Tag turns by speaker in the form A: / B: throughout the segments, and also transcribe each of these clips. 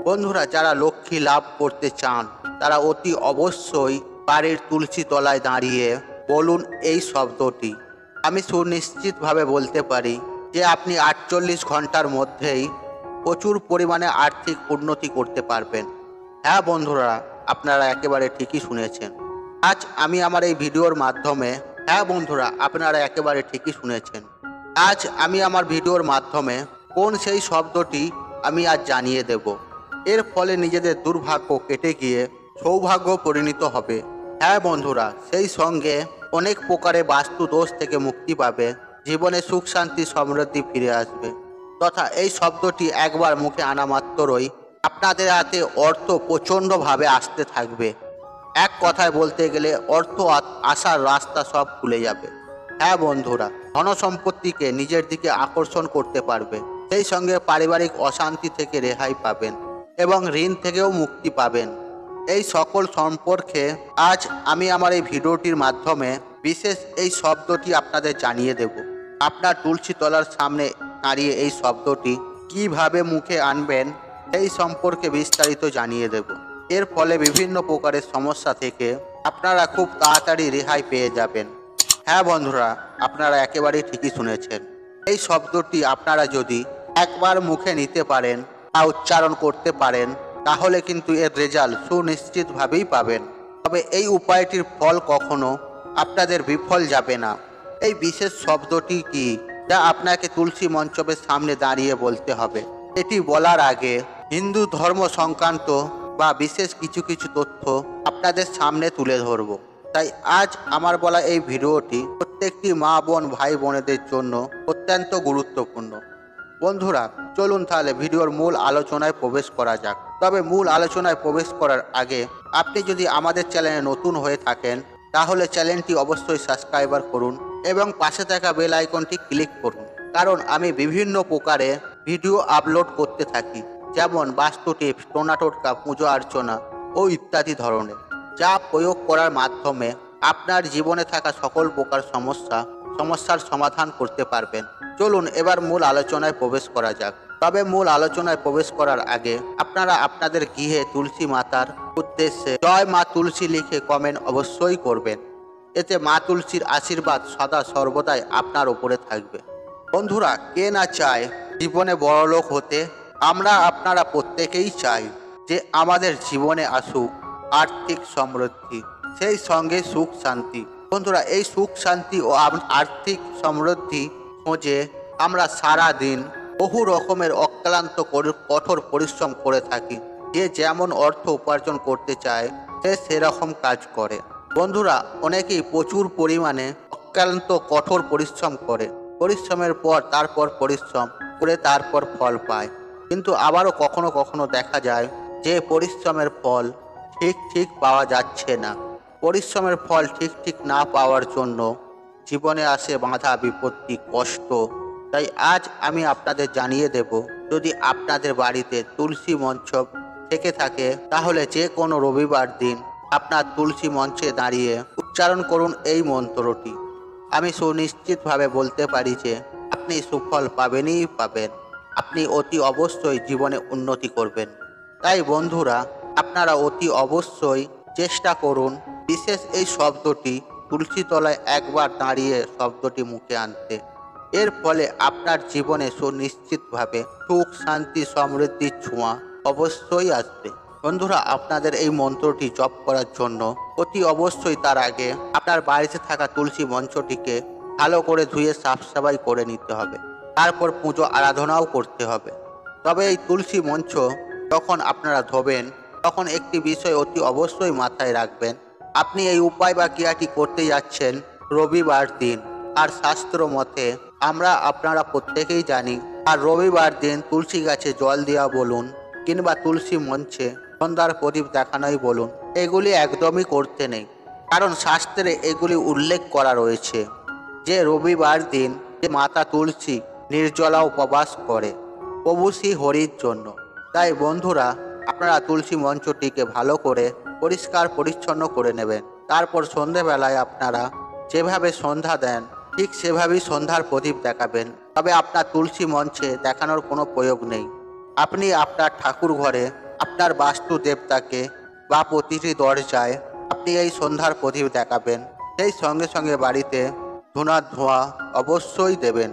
A: বন্ধুরা, যারা লক্ষ্মী লাভ করতে চান তারা অতি অবশ্যই বাড়ির তুলসী তলায় দাঁড়িয়ে বলুন এই শব্দটি। আমি সুনিশ্চিতভাবে বলতে পারি যে আপনি 48 ঘন্টার মধ্যেই প্রচুর পরিমাণে আর্থিক উন্নতি করতে পারবেন। হ্যাঁ বন্ধুরা, আপনারা একেবারে ঠিকই শুনেছেন। আজ আমি আমার এই ভিডিওর মাধ্যমে আজ আমি আমার ভিডিওর মাধ্যমে কোন সেই শব্দটি আমি আজ জানিয়ে দেব। এর ফলে নিজেদের দুর্ভাগ্য কেটে গিয়ে সৌভাগ্য পরিণত হবে। হ্যাঁ বন্ধুরা, সেই সঙ্গে অনেক প্রকারে বাস্তু দোষ থেকে মুক্তি পাবে, জীবনে সুখ শান্তি সমৃদ্ধি ফিরে আসবে। তথা এই শব্দটি একবার মুখে আনা মাত্রই আপনাদের হাতে অর্থ প্রচণ্ডভাবে আসতে থাকবে। এক কথায় বলতে গেলে অর্থ আসার রাস্তা সব খুলে যাবে। হ্যাঁ বন্ধুরা, ধন সম্পত্তিকে নিজের দিকে আকর্ষণ করতে পারবে, সেই সঙ্গে পারিবারিক অশান্তি থেকে রেহাই পাবেন এবং ঋণ থেকেও মুক্তি পাবেন। এই সকল সম্পর্কে আজ আমি আমার এই ভিডিওটির মাধ্যমে বিশেষ এই শব্দটি আপনাদের জানিয়ে দেব। আপনার তুলসী তলার সামনে দাঁড়িয়ে এই শব্দটি কিভাবে মুখে আনবেন সেই সম্পর্কে বিস্তারিত জানিয়ে দেব। এর ফলে বিভিন্ন প্রকারের সমস্যা থেকে আপনারা খুব তাড়াতাড়ি রেহাই পেয়ে যাবেন। হ্যাঁ বন্ধুরা, আপনারা একেবারেই ঠিকই শুনেছেন। এই শব্দটি আপনারা যদি একবার মুখে নিতে পারেন বা উচ্চারণ করতে পারেন তাহলে কিন্তু এর রেজাল্ট সুনিশ্চিতভাবেই পাবেন। তবে এই উপায়টির ফল কখনো আপনাদের বিফল যাবে না। এই বিশেষ শব্দটি কি, যা আপনাকে তুলসী মঞ্চপের সামনে দাঁড়িয়ে বলতে হবে। এটি বলার আগে হিন্দু ধর্ম সংক্রান্ত বা বিশেষ কিছু কিছু তথ্য আপনাদের সামনে তুলে ধরব। তাই আজ আমার বলা এই ভিডিওটি প্রত্যেকটি মা বোন ভাই বোনেদের জন্য অত্যন্ত গুরুত্বপূর্ণ। বন্ধুরা, চলুন তাহলে ভিডিওর মূল আলোচনায় প্রবেশ করা যাক। তবে মূল আলোচনায় প্রবেশ করার আগে আপনি যদি আমাদের চ্যানেলে নতুন হয়ে থাকেন তাহলে চ্যানেলটি অবশ্যই সাবস্ক্রাইবার করুন এবং পাশে থাকা বেল আইকনটি ক্লিক করুন, কারণ আমি বিভিন্ন প্রকারে ভিডিও আপলোড করতে থাকি, যেমন বাস্তু টিপস, টোনা টোটকা, পুজো অর্চনা ও ইত্যাদি ধরনের, যা প্রয়োগ করার মাধ্যমে আপনার জীবনে থাকা সকল প্রকার সমস্যার সমাধান করতে পারবেন। চলুন এবার মূল আলোচনায় প্রবেশ করা যাক। তবে মূল আলোচনায় প্রবেশ করার আগে আপনারা আপনাদের গৃহে তুলসী মাতার উদ্দেশ্যে জয় মা তুলসী লিখে কমেন্ট অবশ্যই করবেন। এতে মা তুলসীর আশীর্বাদ সদা সর্বদাই আপনার উপরে থাকবে। বন্ধুরা, কে না চায় জীবনে বড়লোক হতে? আপনারা প্রত্যেকেই চাই যে আমাদের জীবনে আসুক আর্থিক সমৃদ্ধি, সেই সঙ্গে সুখ শান্তি। বন্ধুরা, এই সুখ শান্তি ও আর্থিক সমৃদ্ধি খোঁজে আমরা সারা দিন বহু রকমের অক্লান্ত কঠোর পরিশ্রম করে থাকি। যে যেমন অর্থ উপার্জন করতে চায় সে সেরকম কাজ করে। বন্ধুরা, অনেকেই প্রচুর পরিমাণে অক্লান্ত কঠোর পরিশ্রম করে, পরিশ্রমের পর তারপর পরিশ্রম করে তারপর ফল পায়। কিন্তু আবারও কখনো কখনো দেখা যায় যে পরিশ্রমের ফল ঠিক পাওয়া যাচ্ছে না। পরিশ্রমের ফল ঠিক না পাওয়ার জন্য জীবনে আসে বাধা বিপত্তি, কষ্ট। তাই আজ আমি আপনাদের জানিয়ে দেব, যদি আপনাদের বাড়িতে তুলসী মঞ্চ থেকে থাকে তাহলে যে কোনো রবিবার দিন আপনার তুলসী মঞ্চে দাঁড়িয়ে উচ্চারণ করুন এই মন্ত্রটি। আমি সুনিশ্চিতভাবে বলতে পারি যে আপনি সুফল পাবেনই পাবেন। আপনি অতি অবশ্যই জীবনে উন্নতি করবেন। তাই বন্ধুরা, আপনারা অতি অবশ্যই চেষ্টা করুন বিশেষ এই শব্দটি তুলসী তলায় একবার দাঁড়িয়ে শব্দটি মুখে আনতে। এর ফলে আপনার জীবনে সুনিশ্চিতভাবে সুখ শান্তি সমৃদ্ধির ছোঁয়া অবশ্যই আসবে। বন্ধুরা, আপনাদের এই মন্ত্রটি জপ করার জন্য অতি অবশ্যই তার আগে আপনার বাড়িতে থাকা তুলসী মঞ্চটিকে ভালো করে ধুয়ে সাফ সাফাই করে নিতে হবে। তারপর পুজো আরাধনাও করতে হবে। তবে এই তুলসী মঞ্চ যখন আপনারা ধোবেন তখন একটি বিষয় অতি অবশ্যই মাথায় রাখবেন। আপনি এই উপায় বা ক্রিয়াটি করতে যাচ্ছেন রবিবার দিন। আর শাস্ত্র মতে আপনারা প্রত্যেকেই জানি, আর রবিবার দিন তুলসী গাছে জল দেওয়া বলুন কিংবা তুলসী মঞ্চে সন্ধ্যার প্রদীপ দেখানোই বলুন, এগুলি একদমই করতে নেই। কারণ শাস্ত্রে এগুলি উল্লেখ করা রয়েছে যে রবিবার দিন যে মাতা তুলসী নির্জলা উপবাস করে প্রভু শ্রী হরির জন্য। তাই বন্ধুরা, আপনারা তুলসী মঞ্চটিকে ভালো করে পরিষ্কার পরিচ্ছন্ন করে নেবেন। তারপর সন্ধেবেলায় আপনারা যেভাবে সন্ধ্যা দেন ঠিক সেভাবেই সন্ধ্যার প্রদীপ দেখাবেন। তবে আপনার তুলসী মঞ্চে দেখানোর কোনো প্রয়োগ নেই। আপনি আপনার ঠাকুর ঘরে আপনার বাস্তু দেবতাকে বা প্রতিটি দরজায় আপনি এই সন্ধ্যার প্রদীপ দেখাবেন। সেই সঙ্গে সঙ্গে বাড়িতে ধূনার ধোঁয়া অবশ্যই দেবেন।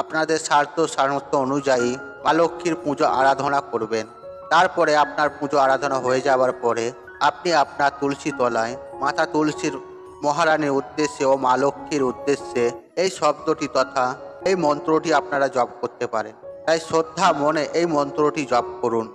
A: আপনাদের সামর্থ্য অনুযায়ী মা লক্ষ্মীর পুজো আরাধনা করবেন। তারপরে আপনার পুজো আরাধনা হয়ে যাওয়ার পরে আপনি আপনার তুলসী তলায় মাতা তুলসীর মহারানীর উদ্দেশ্যে ও মা লক্ষ্মীর উদ্দেশ্যে এই শব্দটি তথা এই মন্ত্রটি আপনারা জপ করতে পারেন। তাই শ্রদ্ধা মনে এই মন্ত্রটি জপ করুন।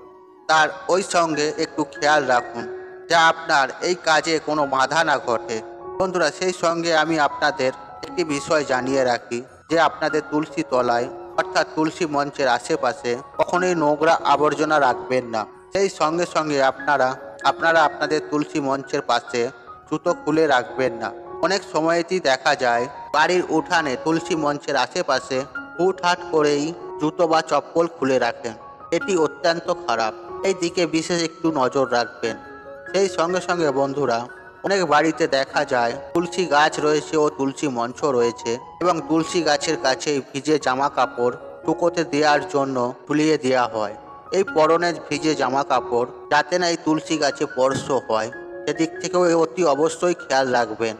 A: তার ওই সঙ্গে একটু খেয়াল রাখুন যা আপনার এই কাজে কোনো বাধা না ঘটে। বন্ধুরা, সেই সঙ্গে আমি আপনাদের একটি বিষয় জানিয়ে রাখি যে আপনাদের তুলসী তলায় অর্থাৎ তুলসী মঞ্চের আশেপাশে কখনোই নোংরা আবর্জনা রাখবেন না। সেই সঙ্গে সঙ্গে আপনারা আপনাদের তুলসী মঞ্চের পাশে জুতো খুলে রাখবেন না। অনেক সময়তেই দেখা যায় বাড়ির উঠানে তুলসী মঞ্চের আশেপাশে হুটহাট করেই জুতো বা চপ্পল খুলে রাখেন। এটি অত্যন্ত খারাপ। এই দিকে বিশেষ একটু নজর রাখবেন। সেই সঙ্গে সঙ্গে বন্ধুরা, অনেক বাড়িতে দেখা যায় তুলসী গাছ রয়েছে ও তুলসী মঞ্চ রয়েছে এবং তুলসী গাছের কাছেই ভিজে জামা কাপড় শুকোতে দেওয়ার জন্য ঝুলিয়ে দেওয়া হয়। এই পরনের ভিজে জামা কাপড় যাতে না এই তুলসী গাছে স্পর্শ হয় সেদিক থেকেও অতি অবশ্যই খেয়াল রাখবেন।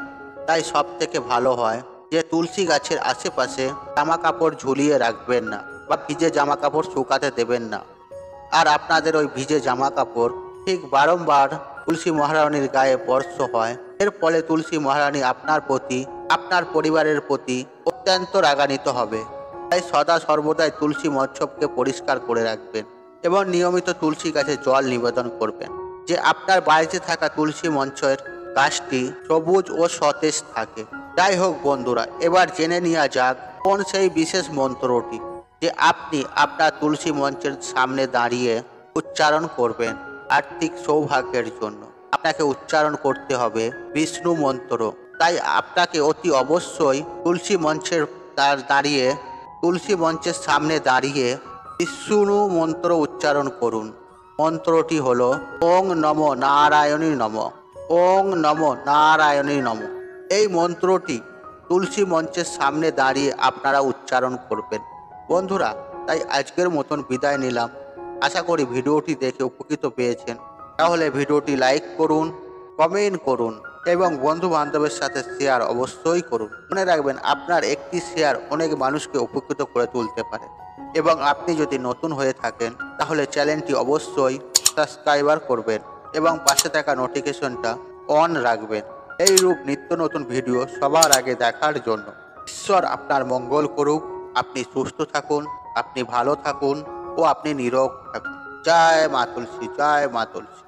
A: তাই সব থেকে ভালো হয় যে তুলসী গাছের আশেপাশে জামা কাপড় ঝুলিয়ে রাখবেন না বা ভিজে জামা কাপড় শুকাতে দেবেন না। আর আপনাদের ওই ভিজে জামা কাপড় ঠিক বারংবার তুলসী মহারানীর গায়ে স্পর্শ হয়। এর ফলে তুলসী মহারানী আপনার প্রতি, আপনার পরিবারের প্রতি অত্যন্ত রাগান্বিত হবে। তাই সদা সর্বদাই তুলসী মঞ্চকে পরিষ্কার করে রাখবেন এবং নিয়মিত তুলসী গাছে জল নিবেদন করবেন যে আপনার বাড়িতে থাকা তুলসী মঞ্চের গাছটি সবুজ ও সতেজ থাকে। যাই হোক বন্ধুরা, এবার জেনে নেওয়া যাক কোন সেই বিশেষ মন্ত্রটি যে আপনি আপনার তুলসী মঞ্চের সামনে দাঁড়িয়ে উচ্চারণ করবেন। আর্থিক সৌভাগ্যের জন্য আপনাকে উচ্চারণ করতে হবে বিষ্ণু মন্ত্র। তাই আপনাকে অতি অবশ্যই তুলসী মঞ্চের সামনে দাঁড়িয়ে বিষ্ণু মন্ত্র উচ্চারণ করুন। মন্ত্রটি হলো ওং নমো নারায়ণী নম, ওং নমো নারায়ণী নম। এই মন্ত্রটি তুলসী মঞ্চের সামনে দাঁড়িয়ে আপনারা উচ্চারণ করবেন। বন্ধুরা, তাই আজকের মতন বিদায় নিলাম। আশা করি ভিডিওটি দেখে উপকৃত পেয়েছেন। তাহলে ভিডিওটি লাইক করুন, কমেন্ট করুন এবং বন্ধু বান্ধবের সাথে শেয়ার অবশ্যই করুন। মনে রাখবেন, আপনার একটি শেয়ার অনেক মানুষকে উপকৃত করে তুলতে পারে। এবং আপনি যদি নতুন হয়ে থাকেন তাহলে চ্যানেলটি অবশ্যই সাবস্ক্রাইবার করবেন এবং পাশে থাকা নোটিফিকেশনটা অন রাখবেন। এই রূপ নিত্য নতুন ভিডিও সবার আগে দেখার জন্য। ঈশ্বর আপনার মঙ্গল করুক। আপনি সুস্থ থাকুন, আপনি ভালো থাকুন ও আপনি নিরোগ থাকুন। জয় মা তুলসী, জয় মা তুলসী।